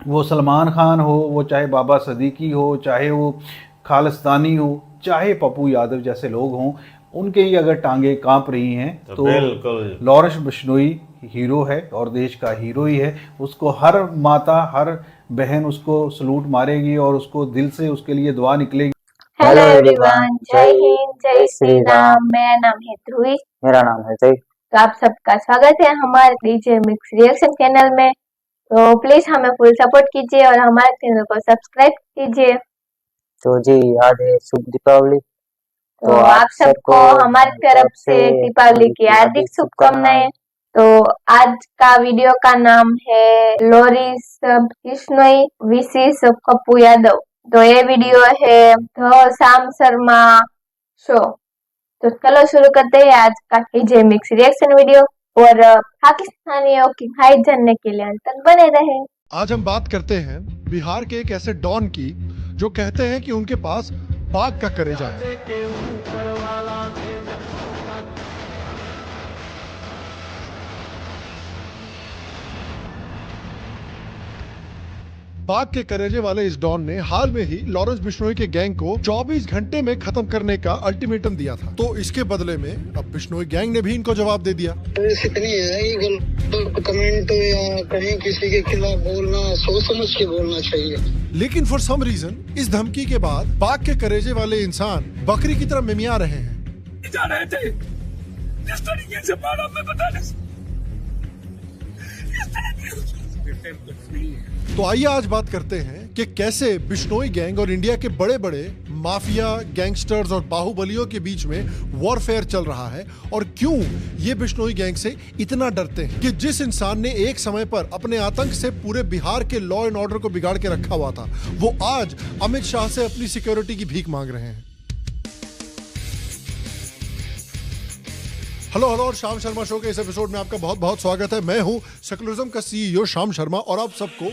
वो सलमान खान हो, वो चाहे बाबा सिद्दीकी हो, चाहे वो खालिस्तानी हो, चाहे पप्पू यादव जैसे लोग हों, उनके ही अगर टांगे कांप रही हैं तो बिल्कुल लॉरेंस बिश्नोई हीरो है और देश का हीरो ही है। उसको हर माता, हर बहन उसको सलूट मारेगी और उसको दिल से उसके लिए दुआ निकलेगी। हेलो एवरीवन, जय हिंद, जय श्री राम। मेरा नाम है ध्रुवी। मेरा नाम है जय। तो आप सबका स्वागत है हमारे डीजे मिक्स रिएक्शन चैनल में। तो प्लीज हमें फुल सपोर्ट कीजिए और हमारे चैनल को सब्सक्राइब कीजिए। तो जी आज है शुभ दीपावली। तो आप सबको हमारी तरफ से दीपावली की हार्दिक शुभकामनाएं। तो आज का वीडियो का नाम है लॉरेंस बिश्नोई विसेस पप्पू यादव। तो ये वीडियो है द श्याम शर्मा शो। तो चलो शुरू करते हैं आज का डीजे मिक्स रिएक्शन वीडियो और पाकिस्तानियों की हाई जानने के लिए अंत तक बने रहे। आज हम बात करते हैं बिहार के एक ऐसे डॉन की जो कहते हैं कि उनके पास बाघ का कलेजा है। बाघ के कलेजे वाले इस डॉन ने हाल में ही लॉरेंस बिश्नोई के गैंग को 24 घंटे में खत्म करने का अल्टीमेटम दिया था। तो इसके बदले में अब बिश्नोई गैंग ने भी इनको जवाब दे दिया। तो इतनी है कि कमेंट या कहीं किसी के खिलाफ बोलना सोच समझ के बोलना चाहिए। लेकिन फॉर सम रीजन इस धमकी के बाद बाघ के कलेजे वाले इंसान बकरी की तरह मिमिया रहे हैं। जा रहे थे जिस तरीके से मारा मैं बता नहीं। तो आइए आज बात करते हैं कि कैसे बिश्नोई गैंग और इंडिया के बड़े बड़े माफिया, गैंगस्टर्स और बाहुबलियों के बीच में वॉरफेयर चल रहा है और क्यों ये बिश्नोई गैंग से इतना डरते हैं कि जिस इंसान ने एक समय पर अपने आतंक से पूरे बिहार के लॉ एंड ऑर्डर को बिगाड़ के रखा हुआ था, वो आज अमित शाह से अपनी सिक्योरिटी की भीख मांग रहे हैं। हेलो और श्याम शर्मा शो के इस एपिसोड में आपका बहुत बहुत स्वागत है। मैं हूं सेकुलरिज्म का सीईओ श्याम शर्मा और आप सबको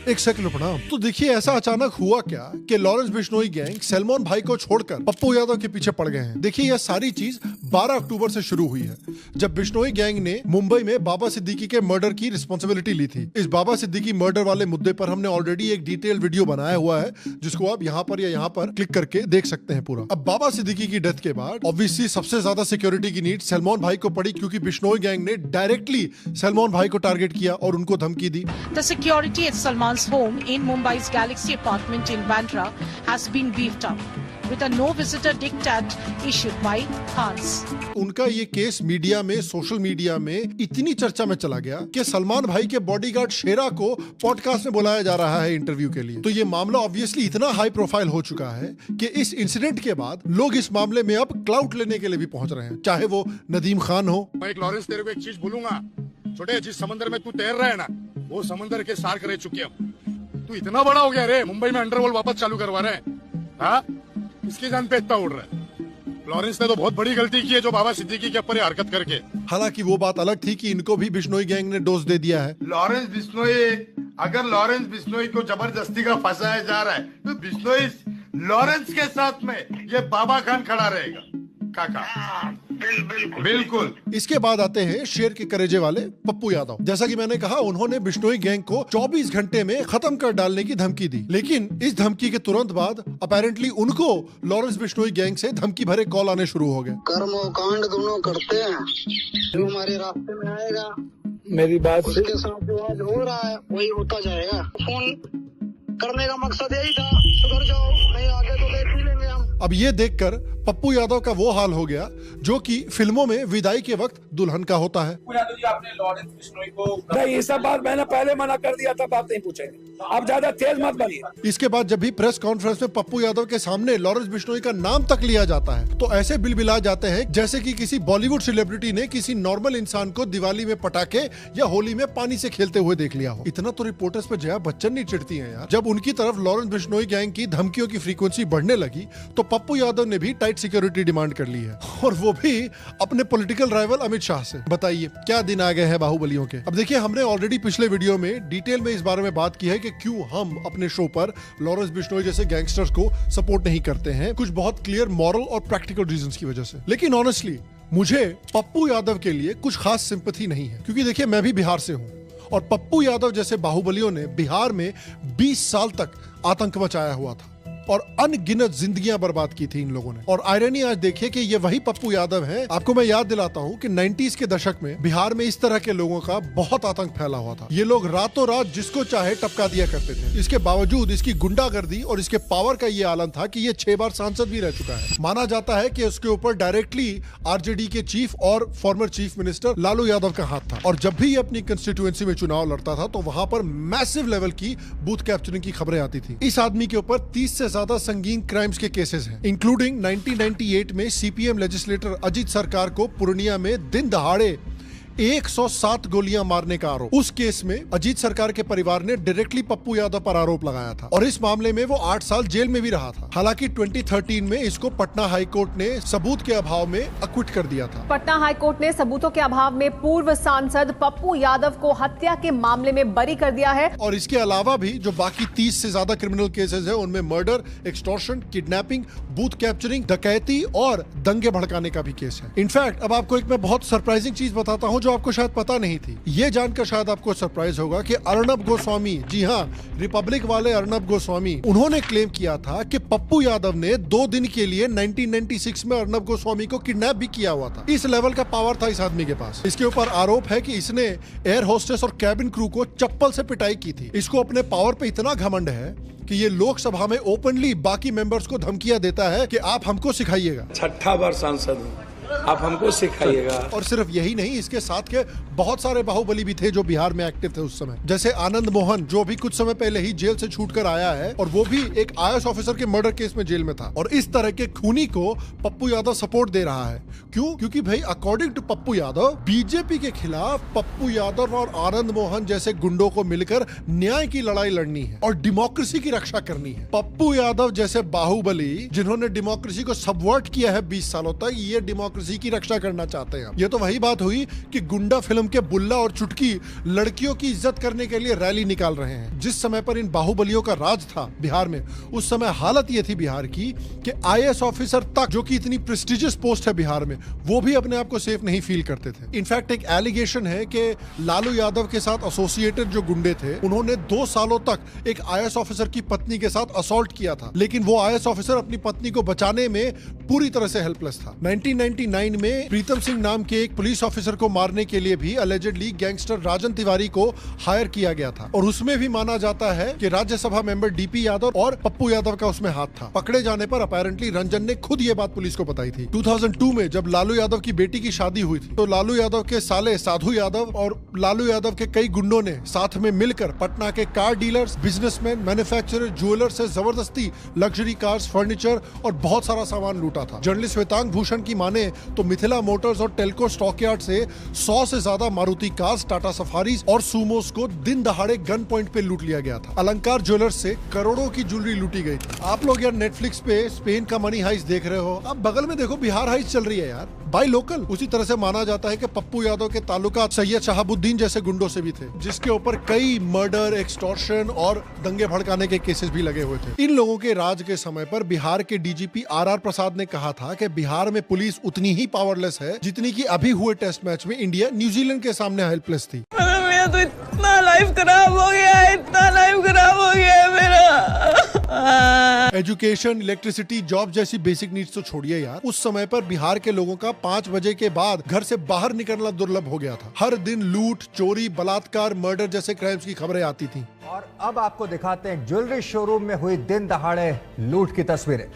एक सेकुलर प्रणाम। तो देखिए ऐसा अचानक हुआ क्या कि लॉरेंस बिश्नोई गैंग सलमान भाई को छोड़कर पप्पू यादव के पीछे पड़ गए हैं। देखिए यह सारी चीज 12 अक्टूबर से शुरू हुई है जब बिश्नोई गैंग ने मुंबई में बाबा सिद्दीकी के मर्डर की रिस्पॉन्सिबिलिटी ली थी। इस बाबा सिद्दीकी मर्डर वाले मुद्दे पर हमने ऑलरेडी एक डिटेल वीडियो बनाया हुआ है जिसको आप यहाँ पर या यहाँ पर क्लिक करके देख सकते हैं पूरा। अब बाबा सिद्दीकी की डेथ के बाद ऑब्वियसली सबसे ज्यादा सिक्योरिटी की नीड सलमान भाई को पड़ी क्योंकि बिश्नोई गैंग ने डायरेक्टली सलमान भाई को टारगेट किया और उनको धमकी दी। The security at Salman's home in Mumbai's Galaxy apartment in Bandra has been beefed up with a no visitor diktat issued by Hans. उनका ये केस मीडिया में, सोशल मीडिया में इतनी चर्चा में चला गया कि सलमान भाई के बॉडीगार्ड शेरा को पॉडकास्ट में बुलाया जा रहा है इंटरव्यू के लिए। तो ये मामला ऑब्वियसली इतना हाई प्रोफाइल हो चुका है कि इस इंसिडेंट के बाद लोग इस मामले में अब क्लाउट लेने के लिए भी पहुंच रहे हैं, चाहे वो नदीम खान हो। मैं एक लॉरेंस तेरे को एक चीज बोलूंगा, छोटे जिस समंदर में तू तैर रहा है ना वो समंदर के सार्क रह चुके हैं। तू इतना बड़ा हो गया रे, मुंबई में अंडरवर्ल्ड वापस चालू करवा रहे हैं। हाँ, इसकी जान पे इतना उड़ रहा है। लॉरेंस ने तो बहुत बड़ी गलती की है जो बाबा सिद्दीकी के ऊपर हरकत करके। हालांकि वो बात अलग थी कि इनको भी बिश्नोई गैंग ने डोज दे दिया है। लॉरेंस बिश्नोई, अगर लॉरेंस बिश्नोई को जबरदस्ती का फंसाया जा रहा है तो बिश्नोई लॉरेंस के साथ में ये बाबा खान खड़ा रहेगा। काका बिल्कुल। इसके बाद आते हैं शेर के कलेजे वाले पप्पू यादव। जैसा कि मैंने कहा उन्होंने बिश्नोई गैंग को 24 घंटे में खत्म कर डालने की धमकी दी, लेकिन इस धमकी के तुरंत बाद अपेरेंटली उनको लॉरेंस बिश्नोई गैंग से धमकी भरे कॉल आने शुरू हो गए। कर्म और कांड दोनों करते हैं, जो हमारे रास्ते में आएगा मेरी बात उसके साथ जो आज हो रहा है वही होता जाएगा। फोन करने का मकसद यही था, सुधर जाओ, नहीं आगे तो देख ही लेंगे हम। अब ये देखकर पप्पू यादव का वो हाल हो गया जो कि फिल्मों में विदाई के वक्त दुल्हन का होता है। यादव जी, आपने लॉरेंस बिश्नोई को नहीं, ये सब बात मैंने पहले मना कर दिया था, बात नहीं पूछेंगे। आप ज्यादा तेज मत बनिए। इसके बाद जब भी प्रेस कॉन्फ्रेंस में पप्पू यादव के सामने लॉरेंस बिश्नोई का नाम तक लिया जाता है तो ऐसे बिलबिला जाते हैं जैसे कि किसी बॉलीवुड सेलिब्रिटी ने किसी नॉर्मल इंसान को दिवाली में पटाखे या होली में पानी से खेलते हुए देख लिया हो। इतना तो रिपोर्टर्स पे जया बच्चन नहीं चिढ़ती हैं यार। जब उनकी तरफ लॉरेंस बिश्नोई गैंग की धमकियों की फ्रीक्वेंसी बढ़ने लगी तो पप्पू यादव ने भी टाइट सिक्योरिटी डिमांड कर ली है और वो भी अपने पॉलिटिकल राइवल अमित शाह से। बताइए क्या दिन आ गए हैं बाहुबलियों के। अब देखिए हमने ऑलरेडी पिछले वीडियो में डिटेल में इस बारे में बात की है कि क्यों हम अपने शो पर लॉरेंस बिश्नोई जैसे गैंगस्टर्स को सपोर्ट नहीं करते हैं, कुछ बहुत क्लियर मॉरल और प्रैक्टिकल रीजंस की वजह से। लेकिन ऑनेस्टली मुझे पप्पू यादव के लिए कुछ खास सिंपैथी नहीं है क्योंकि देखिए मैं भी बिहार से हूँ और पप्पू यादव जैसे बाहुबलियों ने बिहार में 20 साल तक आतंक मचाया हुआ था और अनगिनत जिंदगियां बर्बाद की थी इन लोगों ने। और आयरनी आज देखिए कि ये वही पप्पू यादव हैं। आपको मैं याद दिलाता हूं कि 90s के दशक में बिहार में इस तरह के लोगों का बहुत आतंक फैला हुआ था। ये लोग रातों रात जिसको चाहे टपका दिया करते थे। इसके बावजूद इसकी गुंडागर्दी और इसके पावर का ये आलम था कि ये 6 बार सांसद भी रह चुका है। माना जाता है कि उसके ऊपर डायरेक्टली आरजेडी के चीफ और former chief minister Lalu Yadav का हाथ था। और जब भी ये अपनी कंस्टिट्यूएंसी में चुनाव लड़ता था तो वहां पर मैसिव लेवल की बूथ कैप्चरिंग की खबरें आती थी। इस आदमी के ऊपर 30 से ज्यादा संगीन क्राइम्स के केसेस हैं, इंक्लूडिंग 1998 में सीपीएम लेजिस्लेटर अजीत सरकार को पूर्णिया में दिन दहाड़े 107 गोलियां मारने का आरोप। उस केस में अजीत सरकार के परिवार ने डायरेक्टली पप्पू यादव पर आरोप लगाया था और इस मामले में वो 8 साल जेल में भी रहा था। हालांकि 2013 में इसको पटना हाईकोर्ट ने सबूत के अभाव में अक्विट कर दिया था। पटना हाईकोर्ट ने सबूतों के अभाव में पूर्व सांसद पप्पू यादव को हत्या के मामले में बरी कर दिया है। और इसके अलावा भी जो बाकी 30 से ज्यादा क्रिमिनल केसेस है उनमें murder, extortion, kidnapping, booth capturing, डकैती और दंगे भड़काने का भी केस है। इनफैक्ट अब आपको एक मैं बहुत सरप्राइजिंग चीज बताता हूँ जो आपको शायद पता नहीं थी। ये जानकर शायद आपको सरप्राइज होगा कि अर्नब गोस्वामी, जी हाँ, रिपब्लिक वाले अर्नब गोस्वामी, उन्होंने क्लेम किया था कि पप्पू यादव ने 2 दिन के लिए 1996 में अर्नब गोस्वामी को किडनैप भी किया हुआ था। इस लेवल का पावर था इस आदमी के पास। इसके ऊपर आरोप है कि इसने एयर होस्टेस और कैबिन क्रू को चप्पल से पिटाई की थी। इसको अपने पावर पे इतना घमंड है कि ये लोकसभा में ओपनली बाकी मेंबर्स को धमकियां देता है कि आप हमको सिखाइएगा। 6ठा बार सांसद हूँ, आप हमको सिखाइएगा। और सिर्फ यही नहीं, इसके साथ के बहुत सारे बाहुबली भी थे जो बिहार में एक्टिव थे उस समय, जैसे आनंद मोहन जो भी कुछ समय पहले ही जेल से छूटकर आया है और वो भी एक आईएएस ऑफिसर के मर्डर केस में जेल में था। और इस तरह के खूनी को पप्पू यादव सपोर्ट दे रहा है। क्यों? क्योंकि भाई according to Pappu Yadav, BJP के खिलाफ पप्पू यादव और आनंद मोहन जैसे गुंडों को मिलकर न्याय की लड़ाई लड़नी है और डेमोक्रेसी की रक्षा करनी है। पप्पू यादव जैसे बाहुबली जिन्होंने डेमोक्रेसी को सबवर्ट किया है 20 सालों तक, ये डेमोक्रेसी की रक्षा करना चाहते हैं। ये तो वही बात हुई कि गुंडा फिल्म के बुल्ला और चुटकी लड़कियों की इज्जत करने के लिए रैली निकाल रहे हैं। जिस समय पर इन बाहुबलियों का राज था बिहार में, उस समय हालत ये थी बिहार की कि आईएएस ऑफिसर तक, जो कि इतनी प्रेस्टिजियस पोस्ट है बिहार में, वो भी अपने आप को सेफ नहीं फील करते थे। इनफैक्ट एक एलिगेशन है कि लालू यादव के साथ एसोसिएटेड जो गुंडे थे उन्होंने 2 सालों तक एक आईएएस ऑफिसर की पत्नी के साथ असॉल्ट किया था, लेकिन वो आईएएस ऑफिसर अपनी पत्नी को बचाने में पूरी तरह से हेल्पलेस था। 1999 में प्रीतम सिंह नाम के एक पुलिस ऑफिसर को मारने के लिए भी अलेजेडली गैंगस्टर राजन तिवारी को हायर किया गया था और उसमें भी माना जाता है कि राज्यसभा मेंबर डीपी यादव और पप्पू यादव का उसमें हाथ था। पकड़े जाने पर अपेरेंटली रंजन ने खुद ये बात पुलिस को बताई थी। 2002 में जब लालू यादव की बेटी की शादी हुई थी तो लालू यादव के साले साधु यादव और लालू यादव के कई गुंडों ने साथ में मिलकर पटना के car dealers, businessman, manufacturer, jeweller से जबरदस्ती लग्जरी कार्स, फर्नीचर और बहुत सारा सामान लूटा था। जर्नलिस्ट श्वेतांग भूषण की माने तो मिथिला मोटर्स और टेल्को स्टॉकयार्ड से 100 से ज्यादा मारुति कार्स, टाटा सफारीज और सुमोस को दिन दहाड़े गन पॉइंट पे लूट लिया गया था। अलंकार ज्वेलर्स से करोड़ों की ज्वेलरी लूटी गई थी। आप लोग यार नेटफ्लिक्स पे स्पेन का मनी हाइस्ट देख रहे हो, अब बगल में देखो बिहार हाइस्ट चल रही है यार, बाय लोकल। उसी तरह से माना जाता है कि पप्पू यादव के ताल्लुकात सैयद शहाबुद्दीन जैसे गुंडों से भी थे, जिसके ऊपर कई मर्डर, एक्सटॉर्शन और दंगे भड़काने के केसेस भी लगे हुए थे। इन लोगों के राज के समय पर बिहार के डीजीपी आर प्रसाद ने कहा था कि बिहार में पुलिस उतनी ही पावरलेस है जितनी कि अभी हुए टेस्ट मैच में इंडिया न्यूजीलैंड के सामने हेल्पलेस थी। मेरा तो इतना लाइफ खराब हो गया है, इतना लाइफ खराब हो गया है मेरा। एजुकेशन, इलेक्ट्रिसिटी, जॉब जैसी बेसिक नीड्स तो छोड़िए यार, उस समय पर बिहार के लोगों का 5 बजे के बाद घर से बाहर निकलना दुर्लभ हो गया था। हर दिन लूट, चोरी, बलात्कार, मर्डर जैसे क्राइम्स की खबरें आती थी। और अब आपको दिखाते हैं ज्वेलरी शोरूम में हुई दिन दहाड़े लूट की तस्वीरें।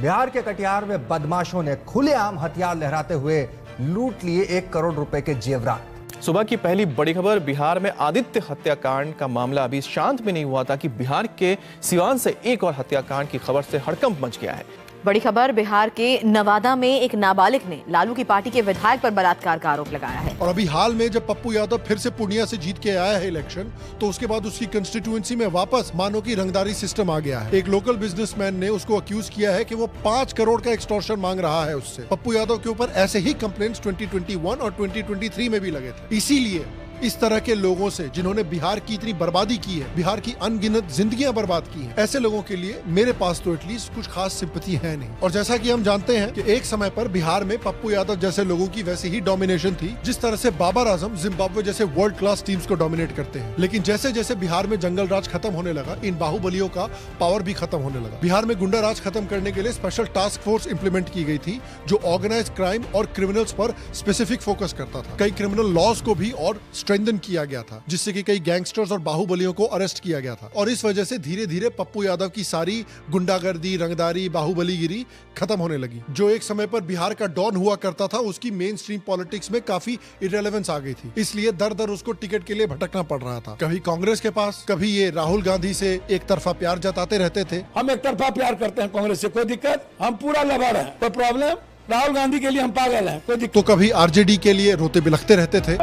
बिहार के कटिहार में बदमाशों ने खुलेआम हथियार लहराते हुए लूट लिए 1 करोड़ रुपए के जेवरात। सुबह की पहली बड़ी खबर, बिहार में आदित्य हत्याकांड का मामला अभी शांत भी नहीं हुआ था कि बिहार के सिवान से एक और हत्याकांड की खबर से हड़कंप मच गया है। बड़ी खबर, बिहार के नवादा में एक नाबालिग ने लालू की पार्टी के विधायक पर बलात्कार का आरोप लगाया है। और अभी हाल में जब पप्पू यादव फिर से पूर्णिया से जीत के आया है इलेक्शन, तो उसके बाद उसकी कंस्टिट्यूएंसी में वापस मानो की रंगदारी सिस्टम आ गया है। एक लोकल बिजनेसमैन ने उसको अक्यूज किया है कि वो 5 करोड़ का एक्सटॉर्शन मांग रहा है उससे। पप्पू यादव के ऊपर ऐसे ही कंप्लेंट्स 2021 और 2023 में भी लगे थे। इसीलिए इस तरह के लोगों से जिन्होंने बिहार की इतनी बर्बादी की है, बिहार की अनगिनत जिंदगियां बर्बाद की हैं, ऐसे लोगों के लिए मेरे पास तो एटलीस्ट कुछ खास सिंपैथी है नहीं। और जैसा कि हम जानते हैं कि एक समय पर बिहार में पप्पू यादव जैसे लोगों की वैसी ही डोमिनेशन थी जिस तरह से बाबर आजम जिम्बाब्वे जैसे वर्ल्ड क्लास टीम्स को डोमिनेट करते हैं। लेकिन जैसे जैसे बिहार में जंगल राज खत्म होने लगा, इन बाहुबलियों का पावर भी खत्म होने लगा। बिहार में गुंडा राज खत्म करने के लिए स्पेशल टास्क फोर्स इंप्लीमेंट की गई थी जो ऑर्गेनाइज्ड क्राइम और क्रिमिनल्स पर स्पेसिफिक फोकस करता था। कई क्रिमिनल लॉज को भी और स्ट्रेंथन किया गया था जिससे कि कई गैंगस्टर्स और बाहुबलियों को अरेस्ट किया गया था। और इस वजह से धीरे धीरे पप्पू यादव की सारी गुंडागर्दी, रंगदारी, बाहुबलीगिरी खत्म होने लगी। जो एक समय पर बिहार का डॉन हुआ करता था उसकी मेन स्ट्रीम पॉलिटिक्स में काफी इररिलेवेंस आ गई थी, इसलिए दर दर उसको टिकट के लिए भटकना पड़ रहा था। कभी कांग्रेस के पास, कभी ये राहुल गांधी से एक तरफा प्यार जताते रहते थे। हम एक तरफा प्यार करते हैं कांग्रेस से, कोई दिक्कत, हम पूरा लबड़ है, कोई प्रॉब्लम। राहुल गांधी के लिए हम पागल हैं, कोई दिक्कत। तो कभी आरजेडी के लिए रोते बिलखते रहते थे।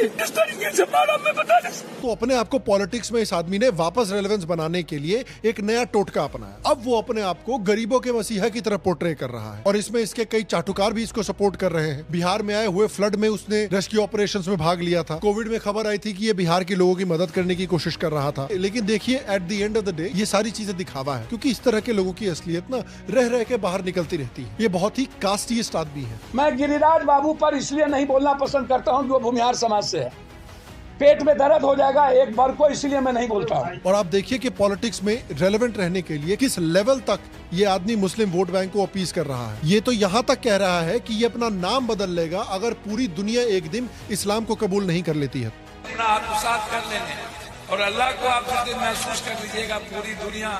इस तरीके से मारा, मैं बता नहीं। तो अपने आप को पॉलिटिक्स में इस आदमी ने वापस रेलेवेंस बनाने के लिए एक नया टोटका अपनाया। अब वो अपने आप को गरीबों के मसीहा की तरह पोर्ट्रे कर रहा है और इसमें इसके कई चाटुकार भी इसको सपोर्ट कर रहे हैं। बिहार में आए हुए फ्लड में उसने रेस्क्यू ऑपरेशंस में भाग लिया था। कोविड में खबर आई थी कि ये बिहार के लोगों की मदद करने की कोशिश कर रहा था। लेकिन देखिए, at the end of the day ये सारी चीजें दिखावा है, क्योंकि इस तरह के लोगों की असलियत ना रह रह के बाहर निकलती रहती है। ये बहुत ही कास्टिस्ट आदमी है। मैं गिरिराज बाबू पर इसलिए नहीं बोलना पसंद करता हूँ कि वो भूमिहार समाज से है। पेट में दर्द हो जाएगा एक बार को, इसलिए मैं नहीं बोलता हूँ। और आप देखिए कि पॉलिटिक्स में रेलेवेंट रहने के लिए किस लेवल तक ये आदमी मुस्लिम वोट बैंक को अपील कर रहा है। ये तो यहाँ तक कह रहा है कि ये अपना नाम बदल लेगा अगर पूरी दुनिया एक दिन इस्लाम को कबूल नहीं कर लेती है। अपना आत्मसात कर लेने और अल्लाह को आप जिस दिन महसूस कर लीजिएगा पूरी दुनिया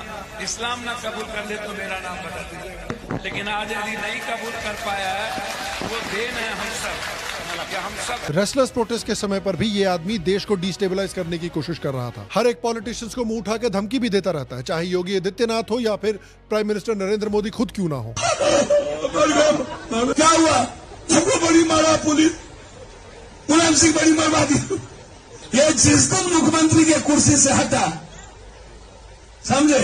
इस्लाम ना कबूल कर ले तो मेरा नाम बदल दीजिएगा। लेकिन आज यदि नहीं कबूल कर पाया है वो देन है हम सब। रेस्टलेस प्रोटेस्ट के समय पर भी ये आदमी देश को डिस्टेबलाइज करने की कोशिश कर रहा था। हर एक पॉलिटिशियंस को मुंह उठा के धमकी भी देता रहता है, चाहे योगी आदित्यनाथ हो या फिर प्राइम मिनिस्टर नरेंद्र मोदी खुद क्यों ना हो। क्या हुआ? हमको बड़ी मारा पुलिस, मुलायम सिंह बड़ी बर्बादी। ये जिस दिन मुख्यमंत्री के कुर्सी से हटा, समझे,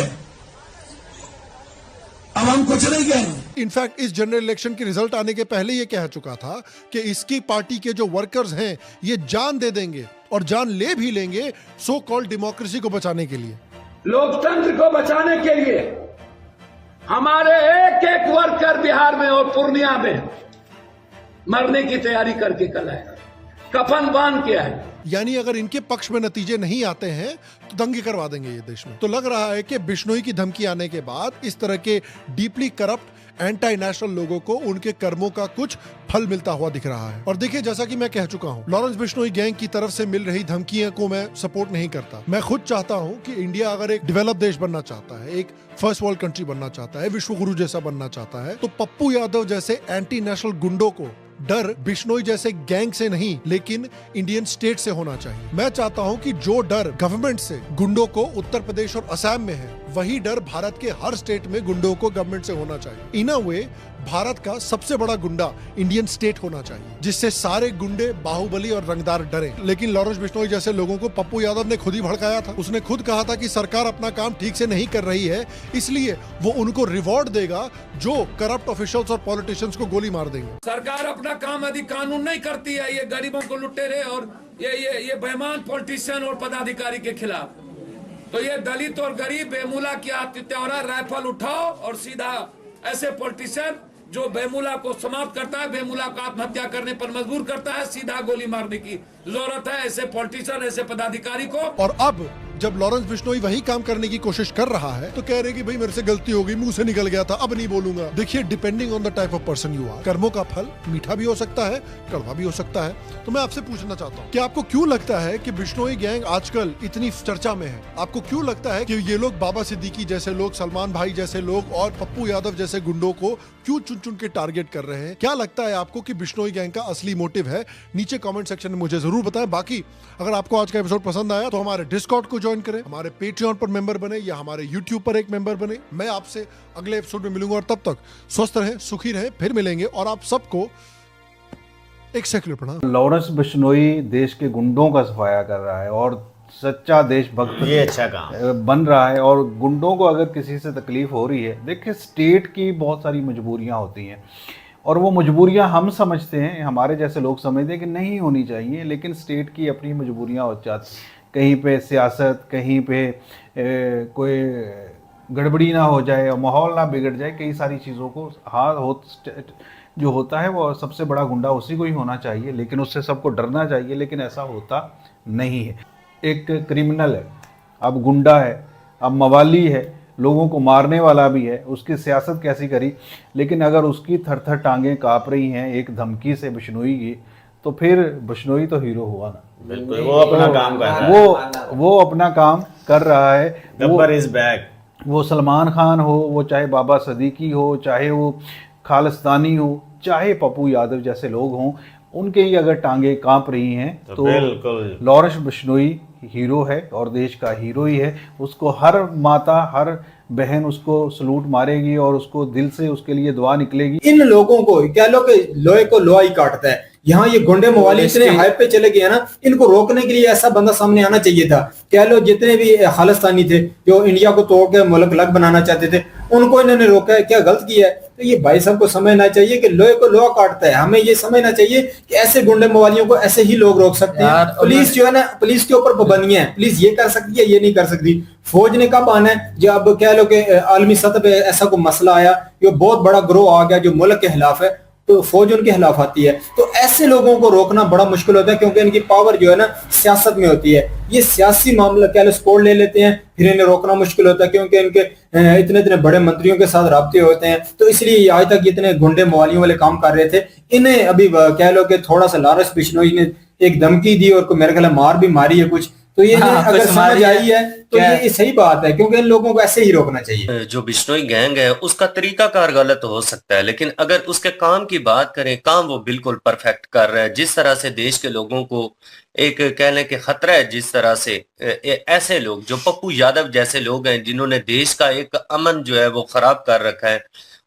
अब हम कुछ नहीं कहेंगे। इनफैक्ट इस जनरल इलेक्शन के रिजल्ट आने के पहले ये कह चुका था कि इसकी पार्टी के जो वर्कर्स हैं ये जान दे देंगे और जान ले भी लेंगे सो कॉल्ड डेमोक्रेसी को बचाने के लिए। लोकतंत्र को बचाने के लिए हमारे एक एक वर्कर बिहार में और पूर्णिया में मरने की तैयारी करके कल आए, कफन बांध के आए। यानी अगर इनके पक्ष में नतीजे नहीं आते हैं तो दंगे करवा देंगे ये देश में। तो लग रहा है कि बिश्नोई की धमकी आने के बाद इस तरह के डीपली करप्ट एंटी नेशनल लोगों को उनके कर्मों का कुछ फल मिलता हुआ दिख रहा है। और देखिए, जैसा कि मैं कह चुका हूं, लॉरेंस बिश्नोई गैंग की तरफ से मिल रही धमकियों को मैं सपोर्ट नहीं करता। मैं खुद चाहता हूं कि इंडिया अगर एक डेवलप देश बनना चाहता है, एक फर्स्ट वर्ल्ड कंट्री बनना चाहता है, विश्व गुरु जैसा बनना चाहता है, तो पप्पू यादव जैसे एंटी नेशनल गुंडों को डर बिश्नोई जैसे गैंग से नहीं लेकिन इंडियन स्टेट से होना चाहिए। मैं चाहता हूं कि जो डर गवर्नमेंट से गुंडों को उत्तर प्रदेश और असम में है, वही डर भारत के हर स्टेट में गुंडों को गवर्नमेंट से होना चाहिए। इन अ वे भारत का सबसे बड़ा गुंडा इंडियन स्टेट होना चाहिए, जिससे सारे गुंडे, बाहुबली और रंगदार डरे। लेकिन लॉरेंस बिश्नोई जैसे लोगों को पप्पू यादव ने खुद ही भड़काया था। उसने खुद कहा था कि सरकार अपना काम ठीक से नहीं कर रही है, इसलिए वो उनको रिवॉर्ड देगा जो करप्ट ऑफिशियल्स और पॉलिटिशियंस को गोली मार देंगे। सरकार अपना काम यदि कानून नहीं करती है, ये गरीबों को लुटेरे और ये बेईमान पॉलिटिशियन और पदाधिकारी के खिलाफ, तो ये दलित और गरीब बेमूला की आत्महत्या, राइफल उठाओ और सीधा ऐसे पॉलिटिशियन जो बेमूला को समाप्त करता है, बेमूला को आत्महत्या करने पर मजबूर करता है, सीधा गोली मारने की जरूरत है ऐसे पॉलिटिशियन, ऐसे पदाधिकारी को। और अब जब लॉरेंस बिश्नोई वही काम करने की कोशिश कर रहा है तो कह रहे कि भाई मेरे से गलती हो गई, मुंह से निकल गया था, अब नहीं बोलूंगा। देखिए, depending on the type of person you are, कर्मों का फल मीठा भी हो सकता है, कड़वा भी हो सकता है। तो मैं आपसे पूछना चाहता हूँ कि आपको क्यों लगता है कि बिश्नोई गैंग आजकल इतनी चर्चा में है? आपको क्यों लगता है कि ये लोग बाबा सिद्दीकी जैसे लोग, सलमान भाई जैसे लोग और पप्पू यादव जैसे गुंडों को क्यों चुन चुन के टारगेट कर रहे हैं? क्या लगता है आपको कि बिश्नोई गैंग का असली मोटिव है? नीचे कमेंट सेक्शन में मुझे जरूर बताएं। बाकी अगर आपको आज का एपिसोड पसंद आया तो हमारे डिस्कॉर्ड को ज्वाइन करें, हमारे पेट्रियन पर मेंबर बने या हमारे यूट्यूब पर एक मेंबर बने। मैं आपसे अगले एपिसोड में मिलूंगा और तब तक स्वस्थ रहें, सुखी रहें, फिर मिलेंगे। और आप सबको एक सेकुलर प्रणाम। लॉरेंस बिश्नोई देश के गुंडों का सफाया कर रहा है और सच्चा देशभक्त ये अच्छा काम बन रहा है। और गुंडों को अगर किसी से तकलीफ हो रही है, देखिए स्टेट की बहुत सारी मजबूरियां होती हैं, और वो मजबूरियां हम समझते हैं, हमारे जैसे लोग समझते हैं कि नहीं होनी चाहिए, लेकिन स्टेट की अपनी मजबूरियां हो जाती, कहीं पे सियासत, कहीं पे कोई गड़बड़ी ना हो जाए और माहौल ना बिगड़ जाए, कई सारी चीज़ों को जो होता है वो सबसे बड़ा गुंडा उसी को ही होना चाहिए, लेकिन उससे सबको डरना चाहिए, लेकिन ऐसा होता नहीं है। एक क्रिमिनल है, अब गुंडा है, अब मवाली है, लोगों को मारने वाला भी है, उसकी सियासत कैसी करी, लेकिन अगर उसकी थर थर टांगें काँप रही हैं एक धमकी से बिश्नोई की, तो फिर बिश्नोई तो हीरो हुआ ना। बिल्कुल, वो अपना काम कर रहा है, वो अपना काम कर रहा है। Gabbar is back. वो सलमान खान हो, वो चाहे बाबा सदीकी हो, चाहे वो खालिस्तानी हो, चाहे पप्पू यादव जैसे लोग हों, उनके ही अगर टांगे कांप रही हैं तो लॉरेंस बिश्नोई हीरो है और देश का हीरो ही है। उसको हर माता, हर बहन उसको सलूट मारेगी और उसको दिल से उसके लिए दुआ निकलेगी। इन लोगों को कह लो कि लोहे को लोहा ही काटता है। यहाँ ये गुंडे मवाली इतने हाइप पे चले गए ना, इनको रोकने के लिए ऐसा बंदा सामने आना चाहिए था। कह लो जितने भी खालिस्तानी थे जो इंडिया को तोड़ के मुल्क अलग बनाना चाहते थे, उनको इन्होंने रोका है, क्या गलत किया है? तो ये भाई साहब को समझना चाहिए कि लोहे को लोहा काटता है। हमें ये समझना चाहिए कि ऐसे गुंडे मवालियों को ऐसे ही लोग रोक सकते हैं। पुलिस जो है ना, पुलिस के ऊपर पाबंदियां हैं, पुलिस ये कर सकती है, ये नहीं कर सकती। फौज ने कब आना है? जब कह लो कि आलमी सतह पे ऐसा कोई मसला आया, जो बहुत बड़ा ग्रोह आ गया जो मुल्क के खिलाफ है, तो फौज उनके खिलाफ आती है। तो ऐसे लोगों को रोकना बड़ा मुश्किल होता है, क्योंकि इनकी पावर जो है ना सियासत में होती है। ये सियासी मामला कह लो स्पोर्ट ले लेते हैं, फिर इन्हें रोकना मुश्किल होता है, क्योंकि इनके इतने इतने बड़े मंत्रियों के साथ राब्ते होते हैं। तो इसलिए आज तक इतने गुंडे मवालियों वाले काम कर रहे थे। इन्हें अभी कह लो कि थोड़ा सा लॉरेंस बिश्नोई ने एक धमकी दी और मेरे ख्याल मार भी मारी है कुछ, तो ये अगर समझ आई है तो ये सही बात है, क्योंकि इन लोगों को ऐसे ही रोकना चाहिए। जो बिश्नोई गैंग है उसका तरीकाकार गलत हो सकता है, लेकिन अगर उसके काम की बात करें, काम वो बिल्कुल परफेक्ट कर रहा है। जिस तरह से देश के लोगों को एक कह लें कि खतरा है, जिस तरह से ऐसे लोग जो पप्पू यादव जैसे लोग हैं जिन्होंने देश का एक अमन जो है वो खराब कर रखा है,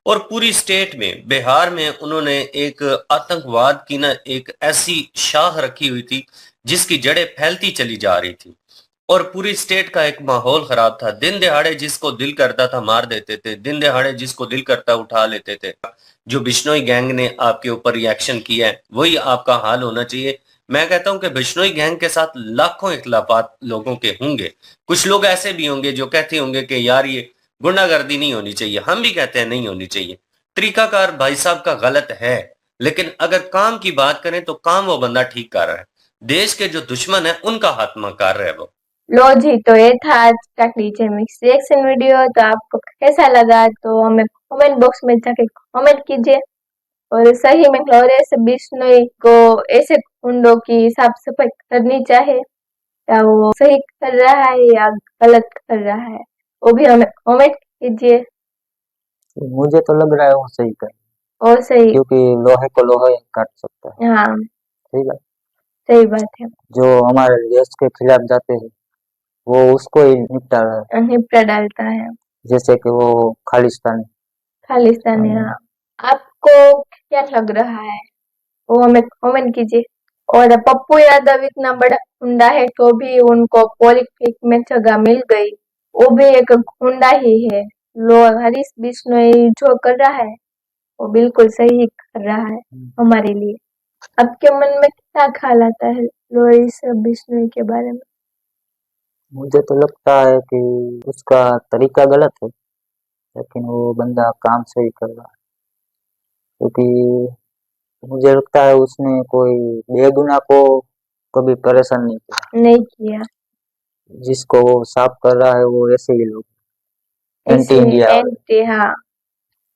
और पूरी स्टेट में, बिहार में उन्होंने एक आतंकवाद की ना एक ऐसी शाख रखी हुई थी जिसकी जड़ें फैलती चली जा रही थी, और पूरी स्टेट का एक माहौल खराब था। दिन दिहाड़े जिसको दिल करता था मार देते थे, दिन दिहाड़े जिसको दिल करता उठा लेते थे। जो बिश्नोई गैंग ने आपके ऊपर रिएक्शन किया है वही आपका हाल होना चाहिए। मैं कहता हूं कि बिश्नोई गैंग के साथ लाखों इख्लाफात लोगों के होंगे। कुछ लोग ऐसे भी होंगे जो कहते होंगे कि यार ये गुंडागर्दी नहीं होनी चाहिए, हम भी कहते हैं नहीं होनी चाहिए। तरीकाकार भाई साहब का गलत है, लेकिन अगर काम की बात करें तो काम वो बंदा ठीक कर रहा है। देश के जो दुश्मन है उनका खात्मा कर रहा है वो। लो जी, तो ये था आज का टीचर मिक्स रिएक्शन वीडियो। तो आपको कैसा लगा तो हमें कमेंट बॉक्स में जाके कमेंट कीजिए। और सही में लॉरेंस बिश्नोई को ऐसे गुंडों की साफ सफाई करनी चाहिए, या वो सही कर रहा है या गलत कर रहा है, वो भी हमें कमेंट कीजिए। मुझे तो लग रहा है वो सही कर, और सही, क्योंकि लोहे को लोहा ही काट सकता है। हाँ ठीक है, सही बात है। जो हमारे देश के खिलाफ जाते हैं वो उसको ही निपटा डालता है, जैसे कि वो खालिस्तानी। हाँ। आपको क्या लग रहा है वो हमें कमेंट कीजिए। और पप्पू यादव इतना बड़ा गुंडा है तो भी उनको पॉलिटिक्स में जगह मिल गई, वो भी एक गुंडा ही है। लॉरेंस बिश्नोई जो कर रहा है वो बिल्कुल सही कर रहा है हमारे लिए। आपके मन में क्या ख्याल आता है लॉरेंस बिश्नोई के बारे में? मुझे तो लगता है कि उसका तरीका गलत है, लेकिन वो बंदा काम सही कर रहा है, क्योंकि मुझे लगता है उसने कोई बेगुनाह को कभी परेशान नहीं किया। जिसको वो साफ कर रहा है वो ऐसे ही लोग एंटी इंडिया। हाँ,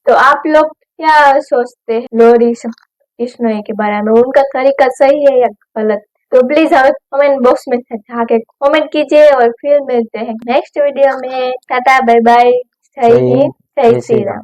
तो आप लोग क्या सोचते हैं लॉरेंस बिश्नोई के बारे में? उनका तरीका सही है या गलत? तो प्लीज हमें कमेंट बॉक्स में जाके कमेंट कीजिए। और फिर मिलते हैं नेक्स्ट वीडियो में। टाटा, बाय बाय, जय हिंद, जय श्री राम।